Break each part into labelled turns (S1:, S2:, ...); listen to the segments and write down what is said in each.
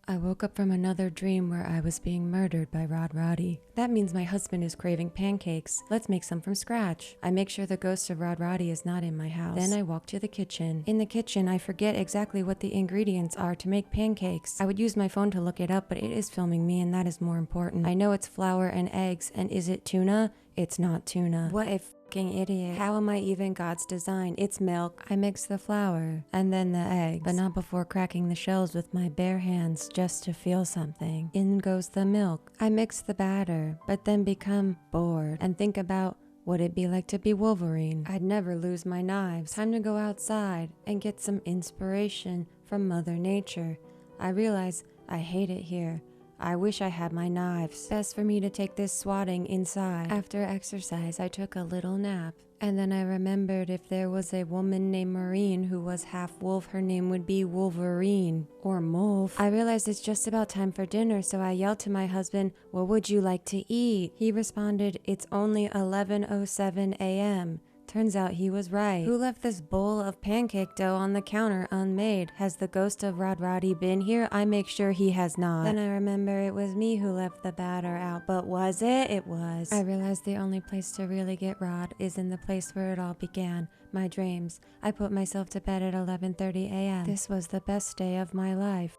S1: I woke up from another dream where I was being murdered by Rod Roddy. That means my husband is craving pancakes. Let's make some from scratch. I make sure the ghost of Rod Roddy is not in my house. Then I walk to the kitchen. In the kitchen, I forget exactly what the ingredients are to make pancakes. I would use my phone to look it up, but it is filming me and that is more important. I know it's flour and eggs, and is it tuna? It's not tuna. What a fucking idiot. How am I even God's design? It's milk. I mix the flour and then the eggs, but not before cracking the shells with my bare hands just to feel something. In goes the milk. I mix the batter, but then become bored and think about what it'd be like to be Wolverine. I'd never lose my knives. Time to go outside and get some inspiration from Mother Nature. I realize I hate it here. I wish I had my knives. Best for me to take this swatting inside. After exercise, I took a little nap. And then I remembered if there was a woman named Maureen who was half wolf, her name would be Wolverine. Or Molf. I realized it's just about time for dinner, so I yelled to my husband, "What would you like to eat?" He responded, "It's only 11:07 a.m. Turns out he was right. Who left this bowl of pancake dough on the counter unmade? Has the ghost of Rod Roddy been here? I make sure he has not. Then I remember it was me who left the batter out, but was it? It was. I realized the only place to really get Rod is in the place where it all began, my dreams. I put myself to bed at 11:30 a.m. This was the best day of my life.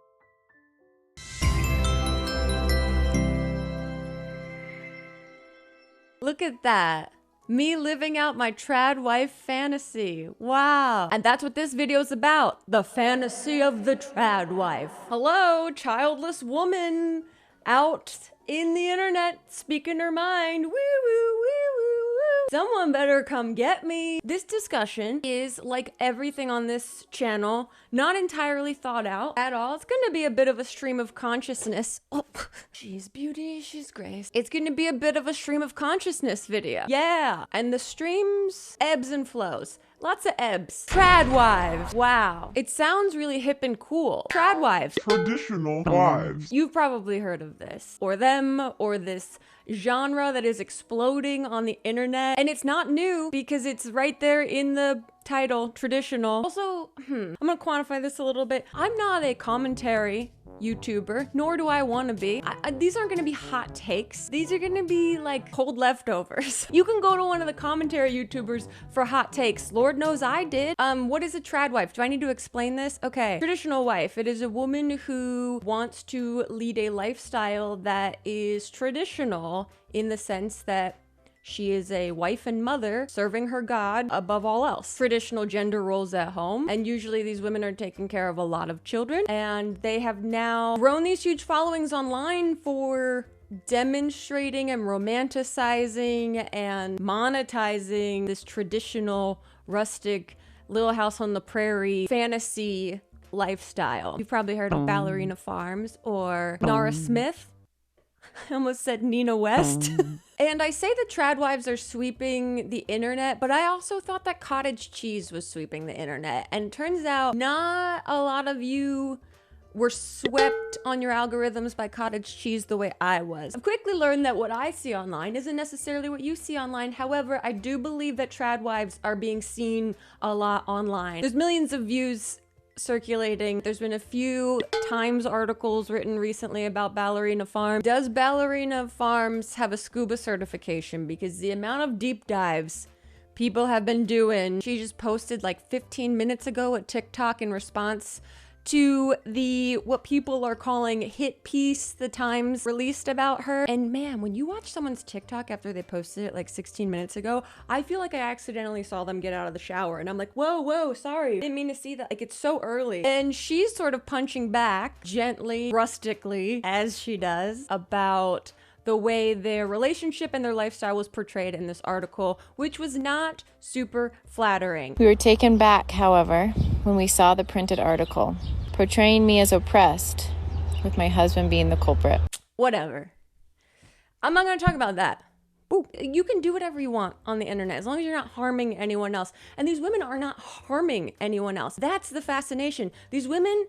S1: Look at that. Me living out my trad wife fantasy. Wow. And that's what this video is about. The fantasy of the trad wife. Hello, childless woman out in the internet speaking her mind. Woo, woo, woo, woo, woo. Someone better come get me. This discussion is, like everything on this channel, not entirely thought out at all. It's gonna be a bit of a stream of consciousness. Oh, she's beauty, she's grace. It's gonna be a bit of a stream of consciousness video. Yeah, and the streams ebbs and flows. Lots of ebbs. Trad wives. Wow. It sounds really hip and cool. Trad wives.
S2: Traditional wives.
S1: You've probably heard of this, or them, or this genre that is exploding on the internet. And it's not new because it's right there in the title, traditional. Also, I'm gonna quantify this a little bit. I'm not a commentary YouTuber, nor do I want to be. These aren't going to be hot takes. These are going to be like cold leftovers. You can go to one of the commentary YouTubers for hot takes. Lord knows I did. What is a trad wife? Do I need to explain this? Okay. Traditional wife. It is a woman who wants to lead a lifestyle that is traditional in the sense that she is a wife and mother serving her God above all else. Traditional gender roles at home. And usually these women are taking care of a lot of children. And they have now grown these huge followings online for demonstrating and romanticizing and monetizing this traditional rustic Little House on the Prairie fantasy lifestyle. You've probably heard of Ballerina Farms or Nara Smith. I almost said Nina West. And I say the trad wives are sweeping the internet, but I also thought that cottage cheese was sweeping the internet. And it turns out not a lot of you were swept on your algorithms by cottage cheese the way I was. I've quickly learned that what I see online isn't necessarily what you see online. However, I do believe that trad wives are being seen a lot online. There's millions of views circulating. There's been a few Times articles written recently about Ballerina Farm. Does Ballerina Farms have a scuba certification? Because the amount of deep dives people have been doing. She just posted like 15 minutes ago a TikTok in response to the what people are calling hit piece the Times released about her. And man, when you watch someone's TikTok after they posted it like 16 minutes ago, I feel like I accidentally saw them get out of the shower and I'm like, whoa, sorry, didn't mean to see that. Like, it's so early. And she's sort of punching back gently, rustically, as she does, about the way their relationship and their lifestyle was portrayed in this article, which was not super flattering.
S3: We were taken back, however, when we saw the printed article, portraying me as oppressed, with my husband being the culprit.
S1: Whatever. I'm not going to talk about that. Ooh, you can do whatever you want on the internet as long as you're not harming anyone else. And these women are not harming anyone else. That's the fascination. These women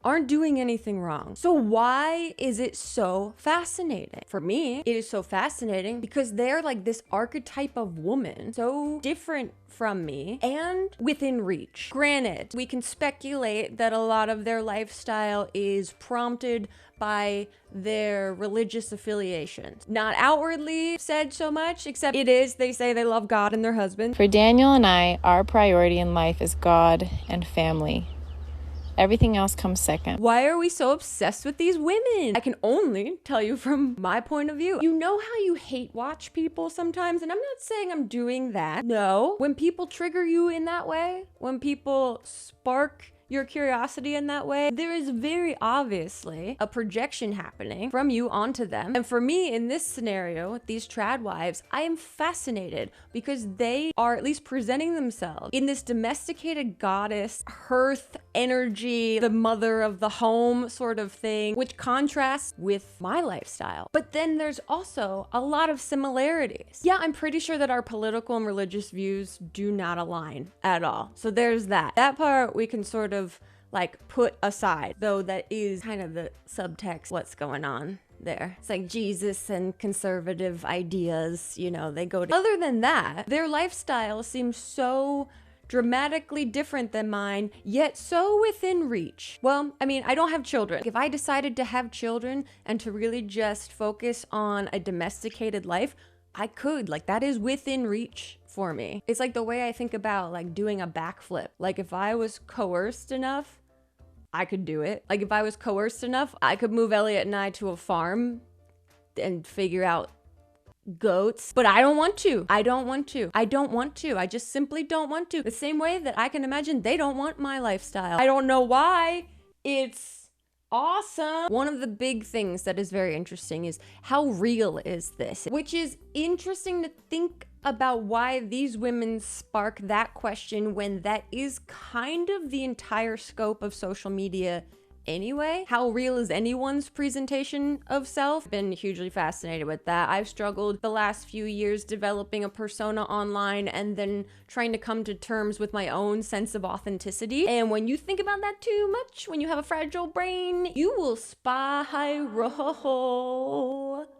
S1: aren't doing anything wrong. So why is it so fascinating? For me, it is so fascinating because they're like this archetype of woman, so different from me and within reach. Granted, we can speculate that a lot of their lifestyle is prompted by their religious affiliations. Not outwardly said so much, except it is, they say they love God and their husband.
S3: For Daniel and I, our priority in life is God and family. Everything else comes second.
S1: Why are we so obsessed with these women? I can only tell you from my point of view. You know how you hate watch people sometimes? And I'm not saying I'm doing that. No. When people trigger you in that way, when people spark your curiosity in that way, there is very obviously a projection happening from you onto them. And for me, in this scenario, with these trad wives, I am fascinated because they are at least presenting themselves in this domesticated goddess, hearth energy, the mother of the home sort of thing, which contrasts with my lifestyle. But then there's also a lot of similarities. Yeah, I'm pretty sure that our political and religious views do not align at all. So there's that. That part we can sort of like put aside, though that is kind of the subtext, what's going on there. It's like Jesus and conservative ideas, you know, they go to. Other than that, their lifestyle seems so dramatically different than mine, yet so within reach. Well, I mean, I don't have children. If I decided to have children and to really just focus on a domesticated life, I could. Like, that is within reach for me. It's like the way I think about like doing a backflip. Like, if I was coerced enough, I could do it. Like, if I was coerced enough, I could move Elliot and I to a farm and figure out goats. But I don't want to. I don't want to. I don't want to. I just simply don't want to. The same way that I can imagine they don't want my lifestyle. I don't know why. It's awesome. One of the big things that is very interesting is how real is this? Which is interesting to think about why these women spark that question when that is kind of the entire scope of social media anyway. How real is anyone's presentation of self? Been hugely fascinated with that. I've struggled the last few years developing a persona online and then trying to come to terms with my own sense of authenticity. And when you think about that too much, when you have a fragile brain, you will spiral.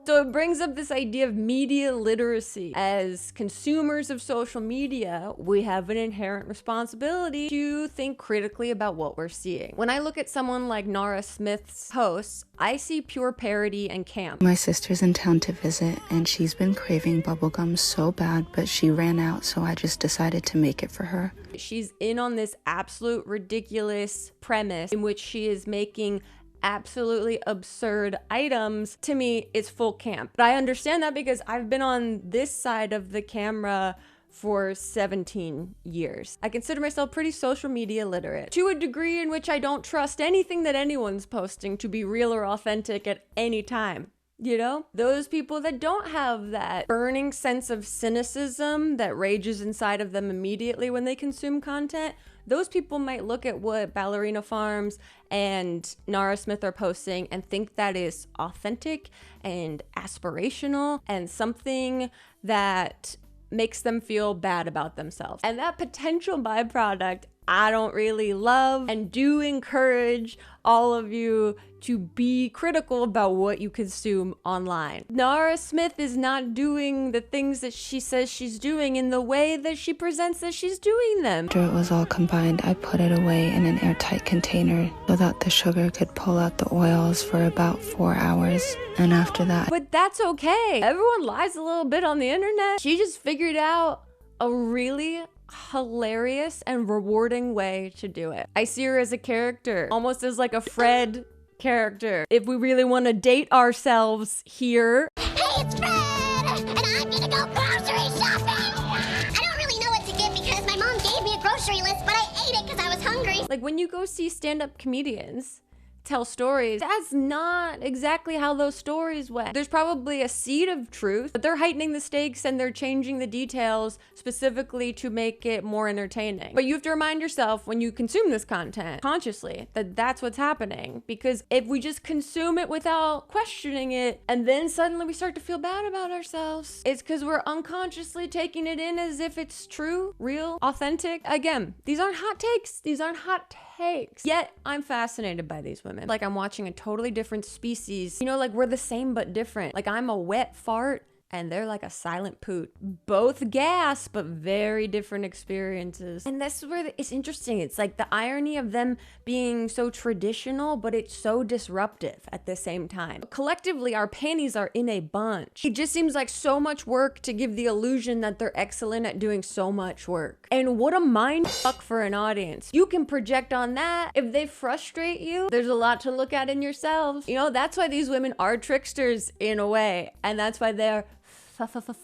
S1: So it brings up this idea of media literacy. As consumers of social media, we have an inherent responsibility to think critically about what we're seeing. When I look at someone like Nara Smith's posts, I see pure parody and camp.
S4: My sister's in town to visit, and she's been craving bubblegum so bad, but she ran out, so I just decided to make it for her.
S1: She's in on this absolute ridiculous premise in which she is making absolutely absurd items. To me, it's full camp. But I understand that because I've been on this side of the camera for 17 years. I consider myself pretty social media literate to a degree in which I don't trust anything that anyone's posting to be real or authentic at any time. You know, those people that don't have that burning sense of cynicism that rages inside of them immediately when they consume content, those people might look at what Ballerina Farms and Nara Smith are posting and think that is authentic and aspirational and something that makes them feel bad about themselves. And that potential byproduct I don't really love, and do encourage all of you to be critical about what you consume online. Nara Smith is not doing the things that she says she's doing in the way that she presents that she's doing them.
S4: After it was all combined, I put it away in an airtight container so that the sugar could pull out the oils for about 4 hours. And after that...
S1: But that's okay. Everyone lies a little bit on the internet. She just figured out a really hilarious and rewarding way to do it. I see her as a character, almost as like a Fred character. If we really want to date ourselves here.
S5: Hey, it's Fred! And I'm gonna go grocery shopping! I don't really know what to get because my mom gave me a grocery list, but I ate it because I was hungry.
S1: Like when you go see stand-up comedians tell stories, that's not exactly how those stories went. There's probably a seed of truth, but they're heightening the stakes and they're changing the details specifically to make it more entertaining. But you have to remind yourself when you consume this content consciously that that's what's happening, because if we just consume it without questioning it and then suddenly we start to feel bad about ourselves, it's because we're unconsciously taking it in as if it's true, real, authentic. Again, these aren't hot takes. These aren't hot takes. Yet I'm fascinated by these women. Like I'm watching a totally different species. You know, like we're the same but different. Like I'm a wet fart and they're like a silent poot. Both gas, but very different experiences. And that's where it's interesting. It's like the irony of them being so traditional, but it's so disruptive at the same time. Collectively, our panties are in a bunch. It just seems like so much work to give the illusion that they're excellent at doing so much work. And what a mind fuck for an audience. You can project on that. If they frustrate you, there's a lot to look at in yourselves. You know, that's why these women are tricksters in a way. And that's why they're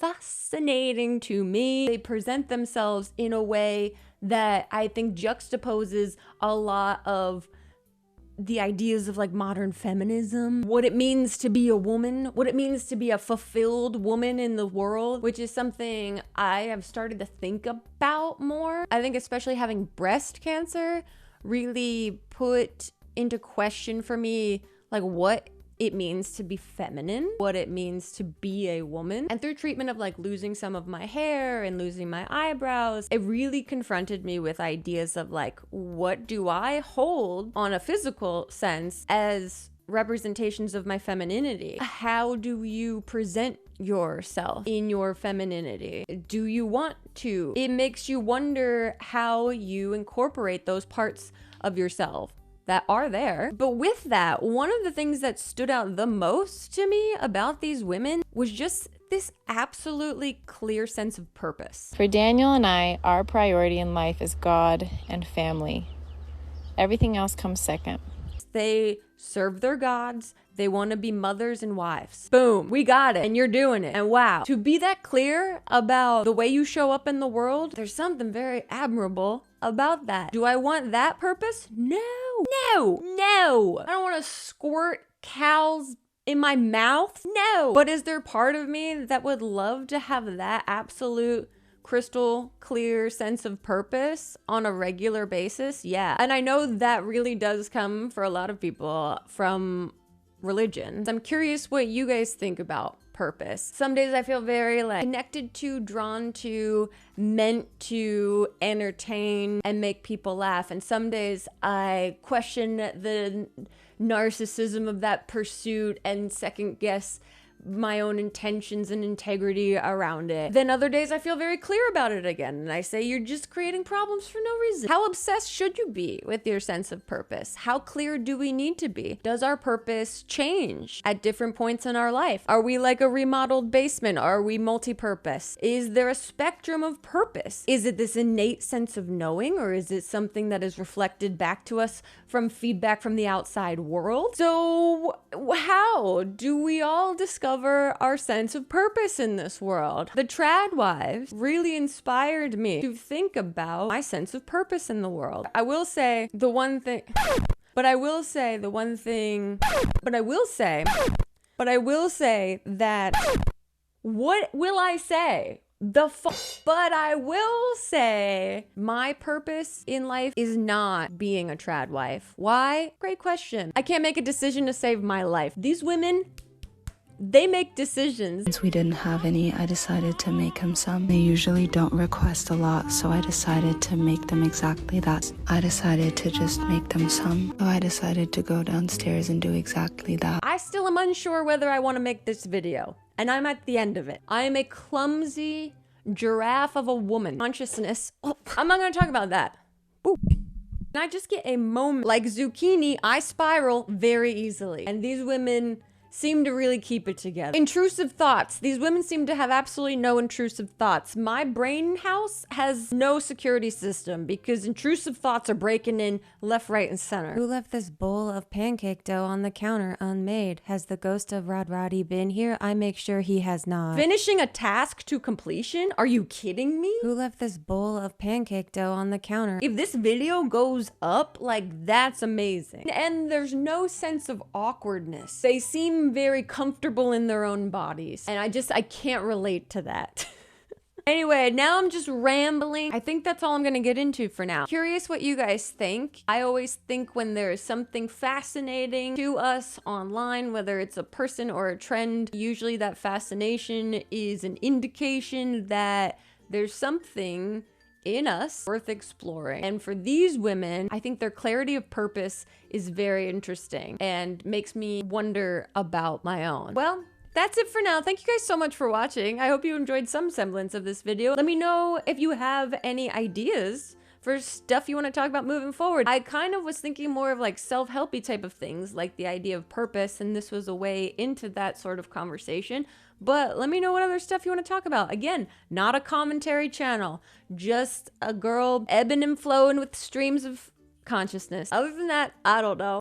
S1: fascinating to me. They present themselves in a way that I think juxtaposes a lot of the ideas of like modern feminism, what it means to be a woman, what it means to be a fulfilled woman in the world, which is something I have started to think about more. I think especially having breast cancer really put into question for me like what it means to be feminine, what it means to be a woman. And through treatment of like losing some of my hair and losing my eyebrows, it really confronted me with ideas of like, what do I hold on a physical sense as representations of my femininity? How do you present yourself in your femininity? Do you want to? It makes you wonder how you incorporate those parts of yourself that are there. But with that, one of the things that stood out the most to me about these women was just this absolutely clear sense of purpose.
S3: For Daniel and I, our priority in life is God and family. Everything else comes second.
S1: They serve their gods. They want to be mothers and wives. Boom, we got it. And you're doing it. And wow, to be that clear about the way you show up in the world, there's something very admirable about that. Do I want that purpose? No. I don't want to squirt cows in my mouth. No. But is there part of me that would love to have that absolute crystal clear sense of purpose on a regular basis? Yeah. And I know that really does come for a lot of people from religion. I'm curious what you guys think about purpose. Some days I feel very like connected to, drawn to, meant to entertain and make people laugh. And some days I question the narcissism of that pursuit and second guess my own intentions and integrity around it. Then other days I feel very clear about it again and I say you're just creating problems for no reason. How obsessed should you be with your sense of purpose? How clear do we need to be? Does our purpose change at different points in our life? Are we like a remodeled basement? Are we multi-purpose? Is there a spectrum of purpose? Is it this innate sense of knowing, or is it something that is reflected back to us from feedback from the outside world? So how do we all discover our sense of purpose in this world? The Trad Wives really inspired me to think about my sense of purpose in the world. I will say the one thing that what will I say? But I will say my purpose in life is not being a trad wife. Why? Great question. I can't make a decision to save my life. These women, they make decisions.
S4: Since we didn't have any, I decided to make him some. They usually don't request a lot, so I decided to make them exactly that. I decided to just make them some. So I decided to go downstairs and do exactly that.
S1: I still am unsure whether I want to make this video, and I'm at the end of it. I am a clumsy giraffe of a woman. Consciousness. Oh, I'm not going to talk about that. Ooh. And I just get a moment. Like zucchini, I spiral very easily. And these women seem to really keep it together. Intrusive thoughts. These women seem to have absolutely no intrusive thoughts. My brain house has no security system because intrusive thoughts are breaking in left, right, and center. Who left this bowl of pancake dough on the counter unmade? Has the ghost of Roddy been here? I make sure he has not. Finishing a task to completion? Are you kidding me? Who left this bowl of pancake dough on the counter? If this video goes up, like, that's amazing. And there's no sense of awkwardness. They seem very comfortable in their own bodies. And I can't relate to that. Anyway, now I'm just rambling. I think that's all I'm gonna get into for now. Curious what you guys think. I always think when there is something fascinating to us online, whether it's a person or a trend, usually that fascination is an indication that there's something in us worth exploring. And for these women, I think their clarity of purpose is very interesting and makes me wonder about my own. Well, that's it for now. Thank you guys so much for watching. I hope you enjoyed some semblance of this video. Let me know if you have any ideas for stuff you want to talk about moving forward. I kind of was thinking more of like self-helpy type of things, like the idea of purpose, and this was a way into that sort of conversation. But let me know what other stuff you want to talk about. Again, not a commentary channel, just a girl ebbing and flowing with streams of consciousness. Other than that, I don't know.